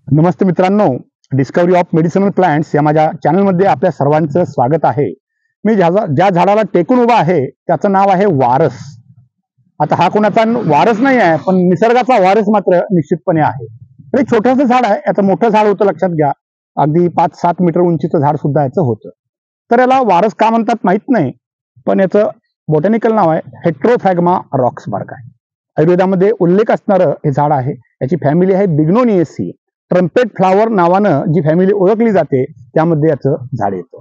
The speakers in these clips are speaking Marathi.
नमस्ते मित्रांनो, डिस्कवरी ऑफ मेडिसिनल प्लांट्स या माझ्या चॅनलमध्ये आपल्या सर्वांचं स्वागत आहे। मी ज्या झाडाला टेकून उभा आहे त्याचं नाव आहे वारस। आता हा कोणाचा वारस नाही आहे, पण निसर्गाचा वारस मात्र निश्चितपणे आहे। तर एक छोटंसं झाड आहे, याचं मोठं झाड होतं लक्षात घ्या, अगदी 5-7 मीटर उंचीचं झाड सुद्धा याचं होतं। तर याला वारस का म्हणतात माहित नाही, पण याचं बॉटॅनिकल नाव आहे हेट्रोफॅगमा रॉक्सबर्ग आहे। आयुर्वेदामध्ये उल्लेख असणारं हे झाड आहे। याची फॅमिली आहे बिग्नोनिएसी। ट्रम्पेट फ्लावर नावानं जी फॅमिली ओळखली जाते त्यामध्ये याचं झाड येतं।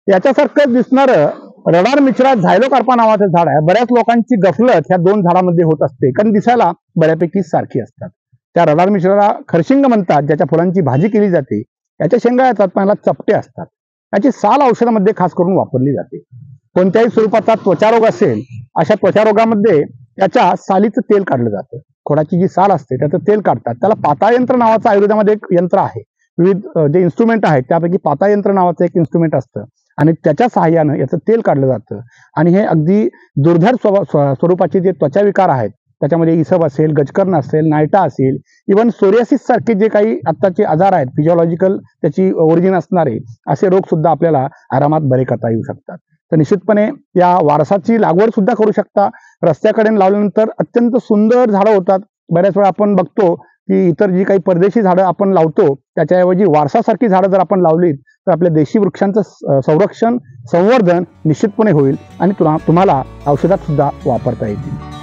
याच्यासारखं दिसणारं रडार मिश्रा झायलोकार्पा नावाचं झाड आहे। बऱ्याच लोकांची गफलत ह्या दोन झाडांमध्ये होत असते, कारण दिसायला बऱ्यापैकी सारखी असतात। त्या रडार मिश्राला खरशिंग म्हणतात, ज्याच्या फुलांची भाजी केली जाते। याच्या शेंगा येतात पण याला चपटे असतात। याची साल औषधामध्ये खास करून वापरली जाते। कोणत्याही स्वरूपाचा त्वचारोग असेल, अशा त्वचारोगामध्ये त्याच्या सालीचं तेल काढलं जातं। खोडाची जी साल असते त्याचं तेल काढतात, त्याला पाताळ यंत्र नावाचं आयुर्वेदामध्ये एक यंत्र आहे। विविध जे इन्स्ट्रुमेंट आहेत त्यापैकी पाताळ यंत्र नावाचं एक इन्स्ट्रुमेंट असतं आणि त्याच्या सहाय्यानं याचं तेल काढलं जातं। आणि हे अगदी दुर्धर स्वरूपाचे जे त्वचाविकार आहेत, त्याच्यामध्ये इसब असेल, गजकर्ण असेल, नायटा असेल, इव्हन सोरियासिस सारखे जे काही आत्ताचे आजार आहेत, फिजिओलॉजिकल त्याची ओरिजिन असणारे असे रोग सुद्धा आपल्याला आरामात बरे करता येऊ शकतात। तर निश्चितपणे या वारसाची लागवड सुद्धा करू शकता। रस्त्याकडे लावल्यानंतर अत्यंत सुंदर झाडं होतात। बऱ्याच वेळा आपण बघतो की इतर जी काही परदेशी झाडं आपण लावतो त्याच्याऐवजी वारसासारखी झाडं जर आपण लावलीत तर आपल्या देशी वृक्षांचं संरक्षण, संवर्धन निश्चितपणे होईल आणि तुम्हाला औषधात सुद्धा वापरता येतील।